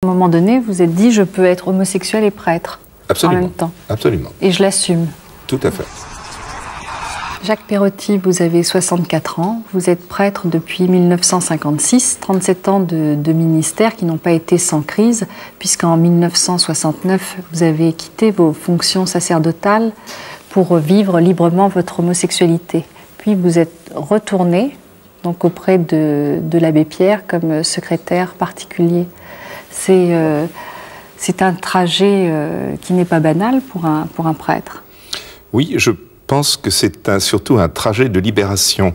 À un moment donné, vous vous êtes dit, je peux être homosexuel et prêtre en même temps. Absolument. Et je l'assume. Tout à fait. Jacques Perotti, vous avez 64 ans, vous êtes prêtre depuis 1956, 37 ans de ministère qui n'ont pas été sans crise, puisqu'en 1969, vous avez quitté vos fonctions sacerdotales pour vivre librement votre homosexualité. Puis vous êtes retourné donc, auprès de l'abbé Pierre comme secrétaire particulier. C'est un trajet qui n'est pas banal pour un prêtre. Oui, je pense que c'est surtout un trajet de libération.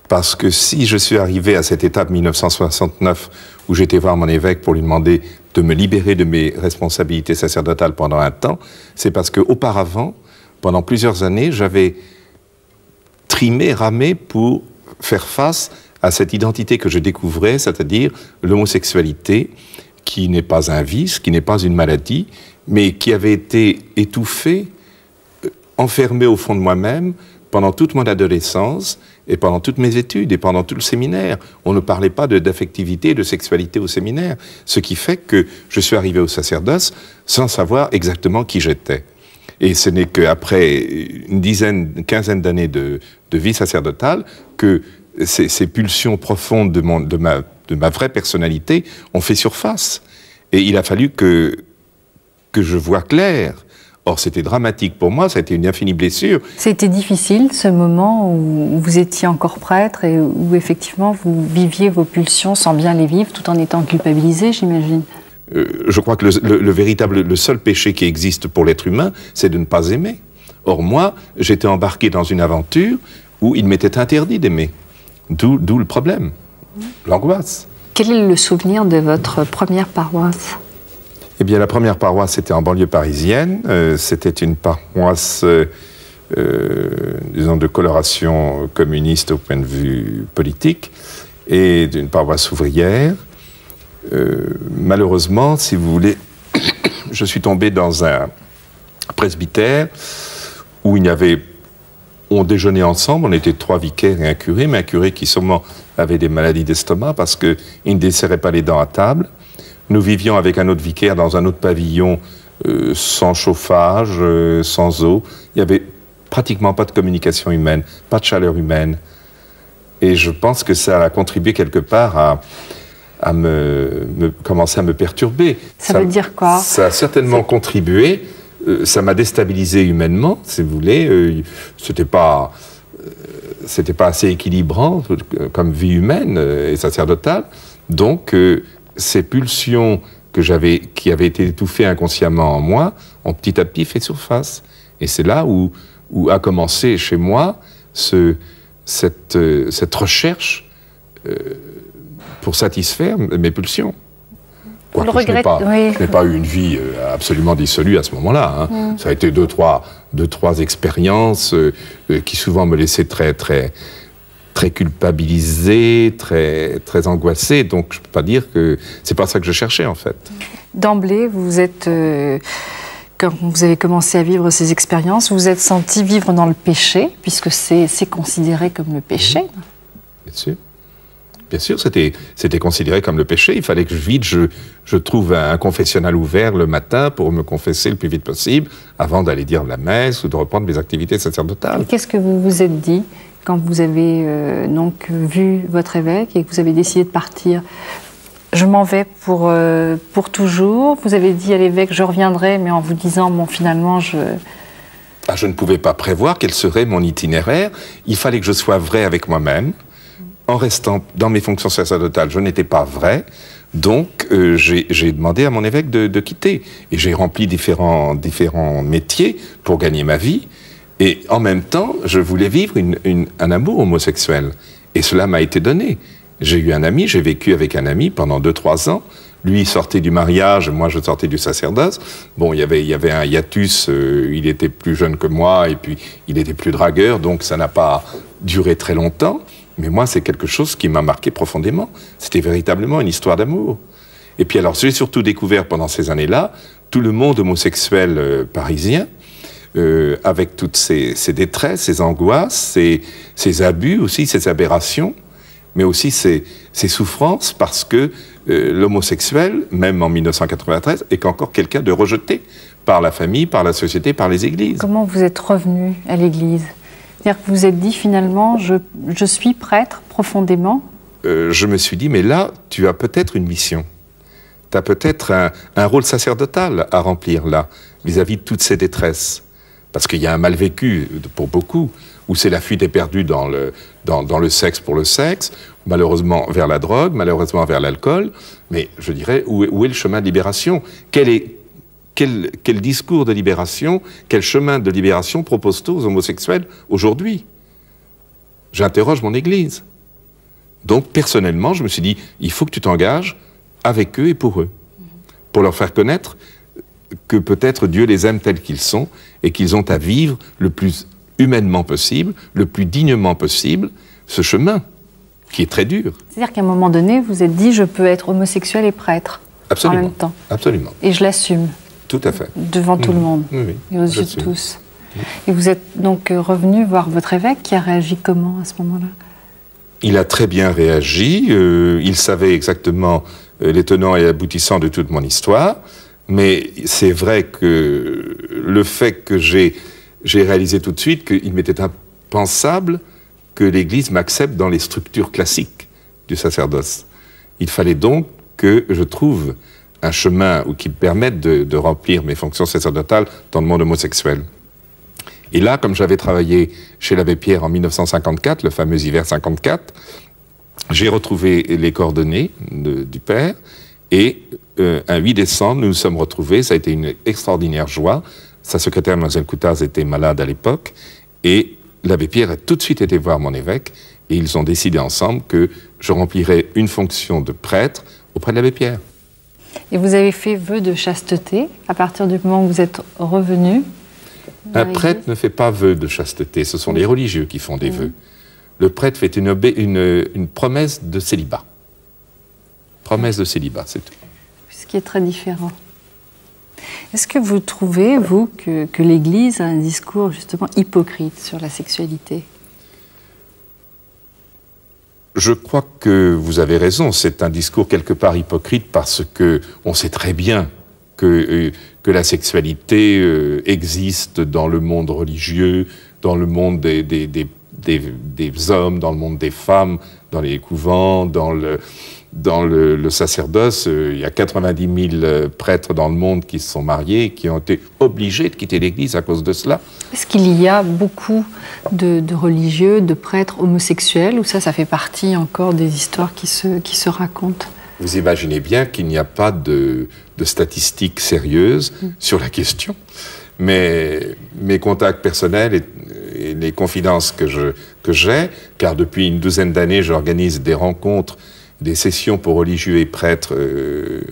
Parce que si je suis arrivé à cette étape 1969 où j'étais voir mon évêque pour lui demander de me libérer de mes responsabilités sacerdotales pendant un temps, c'est parce qu'auparavant, pendant plusieurs années, j'avais trimé, ramé pour faire face à cette identité que je découvrais, c'est-à-dire l'homosexualité, qui n'est pas un vice, qui n'est pas une maladie, mais qui avait été étouffée, enfermé au fond de moi-même pendant toute mon adolescence et pendant toutes mes études et pendant tout le séminaire. On ne parlait pas d'affectivité, de sexualité au séminaire, ce qui fait que je suis arrivé au sacerdoce sans savoir exactement qui j'étais. Et ce n'est qu'après une quinzaine d'années de vie sacerdotale que ces pulsions profondes de ma vraie personnalité ont fait surface. Et il a fallu que je voie clair. Or, c'était dramatique pour moi, ça a été une infinie blessure. C'était difficile, ce moment où vous étiez encore prêtre et où, effectivement, vous viviez vos pulsions sans bien les vivre, tout en étant culpabilisé, j'imagine. Je crois que le seul péché qui existe pour l'être humain, c'est de ne pas aimer. Or, moi, j'étais embarqué dans une aventure où il m'était interdit d'aimer. D'où le problème, l'angoisse. Quel est le souvenir de votre première paroisse ? Eh bien, la première paroisse, c'était en banlieue parisienne. C'était une paroisse, disons, de coloration communiste au point de vue politique, et d'une paroisse ouvrière. Malheureusement, si vous voulez, je suis tombé dans un presbytère où on déjeunait ensemble, on était 3 vicaires et un curé, mais un curé qui sûrement avait des maladies d'estomac parce qu'il ne desserrait pas les dents à table. Nous vivions avec un autre vicaire dans un autre pavillon, sans chauffage, sans eau. Il n'y avait pratiquement pas de communication humaine, pas de chaleur humaine. Et je pense que ça a contribué quelque part à commencer à me perturber. Ça veut dire quoi? Ça a certainement contribué. Ça m'a déstabilisé humainement, si vous voulez. C'était pas assez équilibrant comme vie humaine et sacerdotale. Donc, ces pulsions qui avaient été étouffées inconsciemment en moi ont petit à petit fait surface. Et c'est là où a commencé chez moi cette recherche pour satisfaire mes pulsions. Quoique je n'ai pas eu une vie absolument dissolue à ce moment-là. Hein. Ça a été deux, trois expériences qui souvent me laissaient très culpabilisé, très angoissé. Donc je ne peux pas dire que c'est pas ça que je cherchais en fait. D'emblée, vous êtes, quand vous avez commencé à vivre ces expériences, vous vous êtes senti vivre dans le péché, puisque c'est considéré comme le péché. Bien sûr. Bien sûr, c'était considéré comme le péché. Il fallait que je trouve un confessionnal ouvert le matin pour me confesser le plus vite possible avant d'aller dire la messe ou de reprendre mes activités sacerdotales. Qu'est-ce que vous vous êtes dit quand vous avez donc vu votre évêque et que vous avez décidé de partir? Je m'en vais pour toujours. Vous avez dit à l'évêque, je reviendrai, mais en vous disant, bon, finalement, je ne pouvais pas prévoir quel serait mon itinéraire. Il fallait que je sois vrai avec moi-même. En restant dans mes fonctions sacerdotales, je n'étais pas vrai. Donc, j'ai demandé à mon évêque de quitter. Et j'ai rempli différents métiers pour gagner ma vie. Et en même temps, je voulais vivre un amour homosexuel. Et cela m'a été donné. J'ai eu un ami, j'ai vécu avec un ami pendant 2-3 ans. Lui sortait du mariage, moi je sortais du sacerdoce. Bon, il y avait un hiatus, il était plus jeune que moi, et puis il était plus dragueur, donc ça n'a pas duré très longtemps. Mais moi, c'est quelque chose qui m'a marqué profondément. C'était véritablement une histoire d'amour. Et puis alors, j'ai surtout découvert pendant ces années-là tout le monde homosexuel parisien, avec toutes ces détresses, ces angoisses, ces abus aussi, ces aberrations, mais aussi ces souffrances, parce que l'homosexuel, même en 1993, est encore quelqu'un de rejeté par la famille, par la société, par les églises. Comment vous êtes revenu à l'église? C'est-à-dire que vous vous êtes dit finalement, je suis prêtre profondément? Je me suis dit, mais là, tu as peut-être une mission. Tu as peut-être un rôle sacerdotal à remplir là, vis-à-vis de toutes ces détresses. Parce qu'il y a un mal vécu pour beaucoup, où c'est la fuite éperdue dans le sexe pour le sexe, malheureusement vers la drogue, malheureusement vers l'alcool. Mais je dirais, où est le chemin de libération? Quel discours de libération, quel chemin de libération propose-t-on aux homosexuels aujourd'hui? J'interroge mon Église. Donc, personnellement, je me suis dit, il faut que tu t'engages avec eux et pour eux, pour leur faire connaître que peut-être Dieu les aime tels qu'ils sont et qu'ils ont à vivre le plus humainement possible, le plus dignement possible, ce chemin qui est très dur. C'est-à-dire qu'à un moment donné, vous vous êtes dit, je peux être homosexuel et prêtre en même temps. Absolument. Et je l'assume. Tout à fait. Devant tout le monde, oui, et aux yeux de tous. Et vous êtes donc revenu voir votre évêque, qui a réagi comment à ce moment-là? Il a très bien réagi, il savait exactement les tenants et aboutissants de toute mon histoire, mais c'est vrai que le fait que j'ai réalisé tout de suite qu'il m'était impensable que l'Église m'accepte dans les structures classiques du sacerdoce. Il fallait donc que je trouve un chemin qui me permette de remplir mes fonctions sacerdotales dans le monde homosexuel. Et là, comme j'avais travaillé chez l'abbé Pierre en 1954, le fameux hiver 54, j'ai retrouvé les coordonnées du père, et un 8 décembre, nous nous sommes retrouvés, ça a été une extraordinaire joie. Sa secrétaire, Mlle Coutaz, était malade à l'époque, et l'abbé Pierre a tout de suite été voir mon évêque, et ils ont décidé ensemble que je remplirais une fonction de prêtre auprès de l'abbé Pierre. Et vous avez fait vœu de chasteté à partir du moment où vous êtes revenu? Un prêtre ne fait pas vœu de chasteté, ce sont les religieux qui font des vœux. Le prêtre fait une promesse de célibat. Promesse de célibat, c'est tout. Ce qui est très différent. Est-ce que vous trouvez, vous, que l'Église a un discours justement hypocrite sur la sexualité? Je crois que vous avez raison, c'est un discours quelque part hypocrite parce que on sait très bien que la sexualité existe dans le monde religieux, dans le monde des hommes, dans le monde des femmes, dans les couvents, dans le sacerdoce. Il y a 90 000 prêtres dans le monde qui se sont mariés, qui ont été obligés de quitter l'Église à cause de cela. Est-ce qu'il y a beaucoup de religieux, de prêtres homosexuels, ou ça fait partie encore des histoires qui se racontent? Vous imaginez bien qu'il n'y a pas de statistiques sérieuses sur la question, mais mes contacts personnels et les confidences que j'ai, car depuis une douzaine d'années, j'organise des rencontres, des sessions pour religieux et prêtres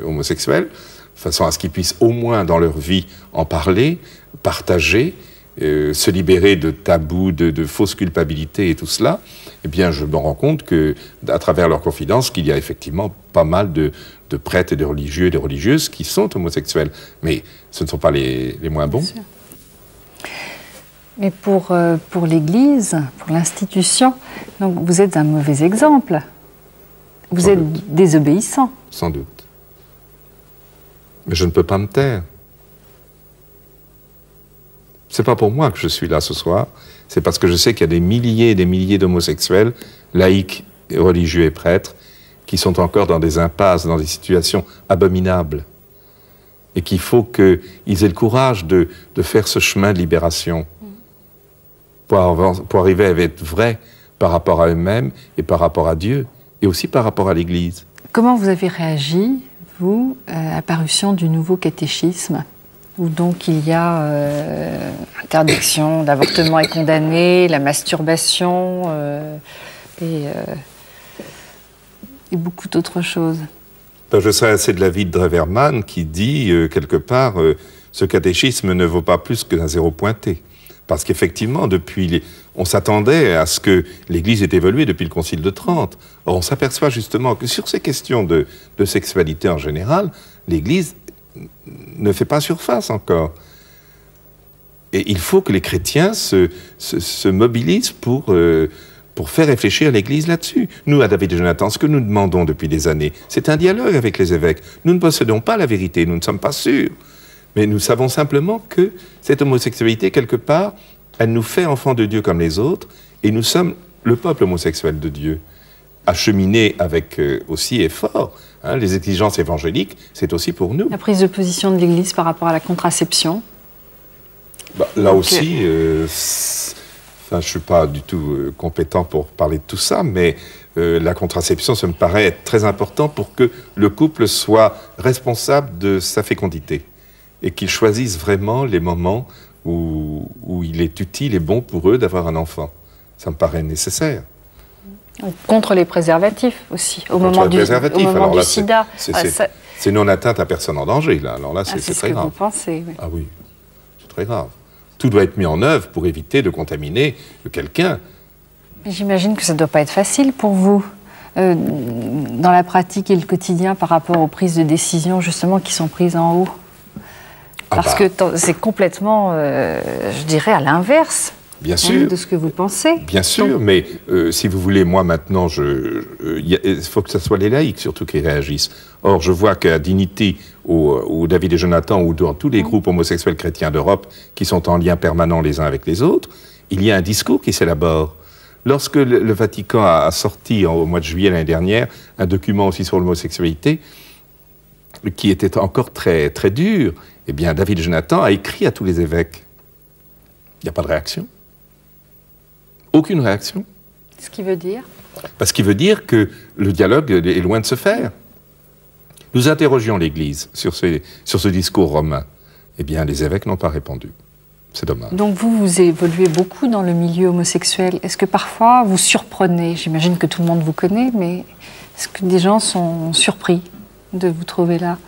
homosexuels, de façon à ce qu'ils puissent au moins dans leur vie en parler, partager, se libérer de tabous, de fausses culpabilités et tout cela. Eh bien, je me rends compte que, à travers leurs confidences, qu'il y a effectivement pas mal de prêtres et de religieux et de religieuses qui sont homosexuels. Mais ce ne sont pas les moins bons. Mais pour l'Église, pour l'institution, donc vous êtes un mauvais exemple. Vous êtes désobéissant. Sans doute. Mais je ne peux pas me taire. C'est pas pour moi que je suis là ce soir, c'est parce que je sais qu'il y a des milliers et des milliers d'homosexuels, laïcs, religieux et prêtres, qui sont encore dans des impasses, dans des situations abominables. Et qu'il faut qu'ils aient le courage de faire ce chemin de libération pour arriver à être vrais par rapport à eux-mêmes et par rapport à Dieu, et aussi par rapport à l'Église. Comment vous avez réagi, vous, à l'apparition du nouveau catéchisme, où donc il y a interdiction, l'avortement est condamné, la masturbation et beaucoup d'autres choses? Je serais assez de l'avis de Dreverman qui dit, quelque part, ce catéchisme ne vaut pas plus qu'un zéro pointé. Parce qu'effectivement, on s'attendait à ce que l'Église ait évolué depuis le Concile de Trente. Or, on s'aperçoit justement que sur ces questions de sexualité en général, l'Église ne fait pas surface encore. Et il faut que les chrétiens se mobilisent pour pour faire réfléchir l'Église là-dessus. Nous, à David et Jonathan, ce que nous demandons depuis des années, c'est un dialogue avec les évêques. Nous ne possédons pas la vérité, nous ne sommes pas sûrs. Mais nous savons simplement que cette homosexualité, quelque part, elle nous fait enfants de Dieu comme les autres, et nous sommes le peuple homosexuel de Dieu, à cheminer avec aussi effort. Hein, les exigences évangéliques, c'est aussi pour nous. La prise de position de l'Église par rapport à la contraception. Bah, là aussi, je ne suis pas du tout compétent pour parler de tout ça, mais la contraception, ça me paraît être très important pour que le couple soit responsable de sa fécondité et qu'il choisisse vraiment les moments où il est utile et bon pour eux d'avoir un enfant. Ça me paraît nécessaire. Contre les préservatifs aussi, au Contre moment les du, préservatifs. au moment Alors du là, sida. C'est non atteinte à personne en danger, là. Alors là, c'est ce très que grave. vous pensez, oui. Ah oui, c'est très grave. Tout doit être mis en œuvre pour éviter de contaminer quelqu'un. J'imagine que ça ne doit pas être facile pour vous, dans la pratique et le quotidien, par rapport aux prises de décision, justement, qui sont prises en haut. Parce que c'est complètement, je dirais, à l'inverse. Bien sûr. De ce que vous pensez. Bien sûr, mais si vous voulez, moi maintenant, il faut que ce soit les laïcs surtout qui réagissent. Or, je vois qu'à Dignity, ou David et Jonathan, ou dans tous les groupes homosexuels chrétiens d'Europe, qui sont en lien permanent les uns avec les autres, il y a un discours qui s'élabore. Lorsque le Vatican a sorti, au mois de juillet l'année dernière, un document aussi sur l'homosexualité, qui était encore très, très dur, eh bien, David et Jonathan a écrit à tous les évêques. Il n'y a pas de réaction. Aucune réaction. Ce qui veut dire ? Parce qu'il veut dire que le dialogue est loin de se faire. Nous interrogions l'Église sur ce discours romain. Eh bien, les évêques n'ont pas répondu. C'est dommage. Donc vous évoluez beaucoup dans le milieu homosexuel. Est-ce que parfois vous surprenez ? J'imagine que tout le monde vous connaît, mais est-ce que des gens sont surpris de vous trouver là ?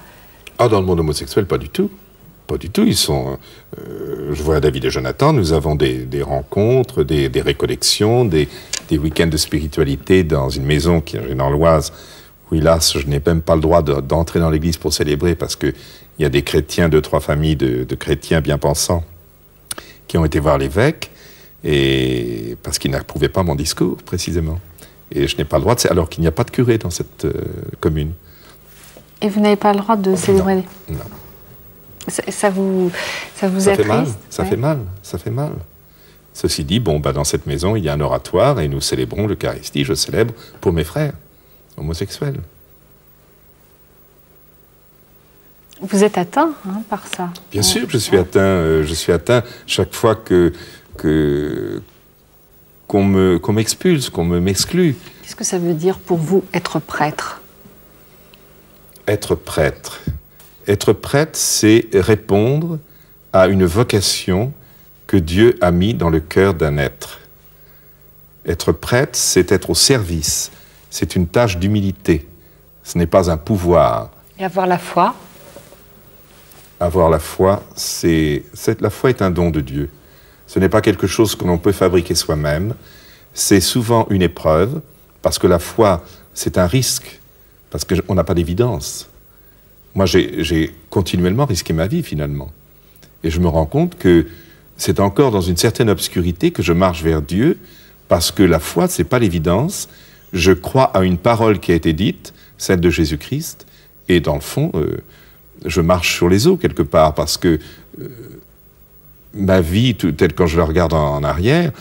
Ah, dans le monde homosexuel, pas du tout. Pas du tout. Ils sont. Je vois David et Jonathan, nous avons des rencontres, des récollections, des week-ends de spiritualité dans une maison qui est dans l'Oise, où hélas, je n'ai même pas le droit d'entrer dans l'église pour célébrer parce qu'il y a des chrétiens, 2-3 familles de chrétiens bien pensants qui ont été voir l'évêque, et parce qu'ils n'approuvaient pas mon discours, précisément. Et je n'ai pas le droit alors qu'il n'y a pas de curé dans cette commune. Et vous n'avez pas le droit de célébrer ? Non. Ça vous attriste ? Ça fait mal, ça fait mal. Ceci dit, dans cette maison, il y a un oratoire et nous célébrons l'Eucharistie. Je célèbre pour mes frères homosexuels. Vous êtes atteint par ça ? Bien sûr que je suis atteint. Je suis atteint chaque fois qu'on m'expulse, qu'on m'exclut. Qu'est-ce que ça veut dire pour vous, être prêtre ? Être prêtre. Être prêtre, c'est répondre à une vocation que Dieu a mis dans le cœur d'un être. Être prêtre, c'est être au service. C'est une tâche d'humilité. Ce n'est pas un pouvoir. Et avoir la foi ? Avoir la foi, la foi est un don de Dieu. Ce n'est pas quelque chose que l'on peut fabriquer soi-même. C'est souvent une épreuve, parce que la foi, c'est un risque, parce qu'on n'a pas d'évidence. Moi, j'ai continuellement risqué ma vie, finalement. Et je me rends compte que c'est encore dans une certaine obscurité que je marche vers Dieu, parce que la foi, ce n'est pas l'évidence. Je crois à une parole qui a été dite, celle de Jésus-Christ, et dans le fond, je marche sur les eaux, quelque part, parce que ma vie, telle quand je la regarde en arrière,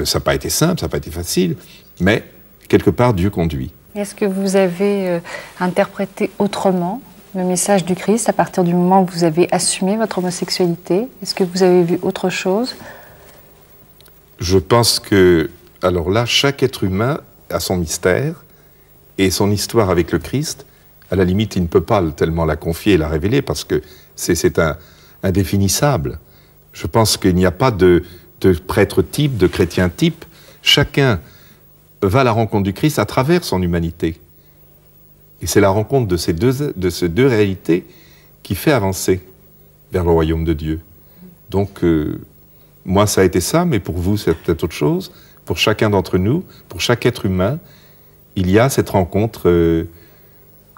ça n'a pas été simple, ça n'a pas été facile, mais quelque part, Dieu conduit. Est-ce que vous avez interprété autrement le message du Christ à partir du moment où vous avez assumé votre homosexualité? Est-ce que vous avez vu autre chose? Je pense que, alors là, chaque être humain a son mystère et son histoire avec le Christ. À la limite, il ne peut pas tellement la confier et la révéler parce que c'est indéfinissable. Je pense qu'il n'y a pas de prêtre type, de chrétien type. Chacun va à la rencontre du Christ à travers son humanité. Et c'est la rencontre de ces deux réalités qui fait avancer vers le royaume de Dieu. Donc, moi, ça a été ça, mais pour vous, c'est peut-être autre chose. Pour chacun d'entre nous, pour chaque être humain, il y a cette rencontre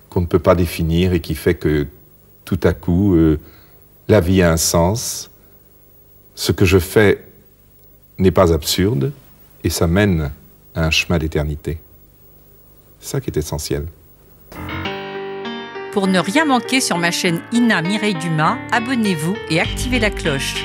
qu'on ne peut pas définir et qui fait que, tout à coup, la vie a un sens. Ce que je fais n'est pas absurde et ça mène à un chemin d'éternité. C'est ça qui est essentiel. Pour ne rien manquer sur ma chaîne Ina Mireille Dumas, abonnez-vous et activez la cloche.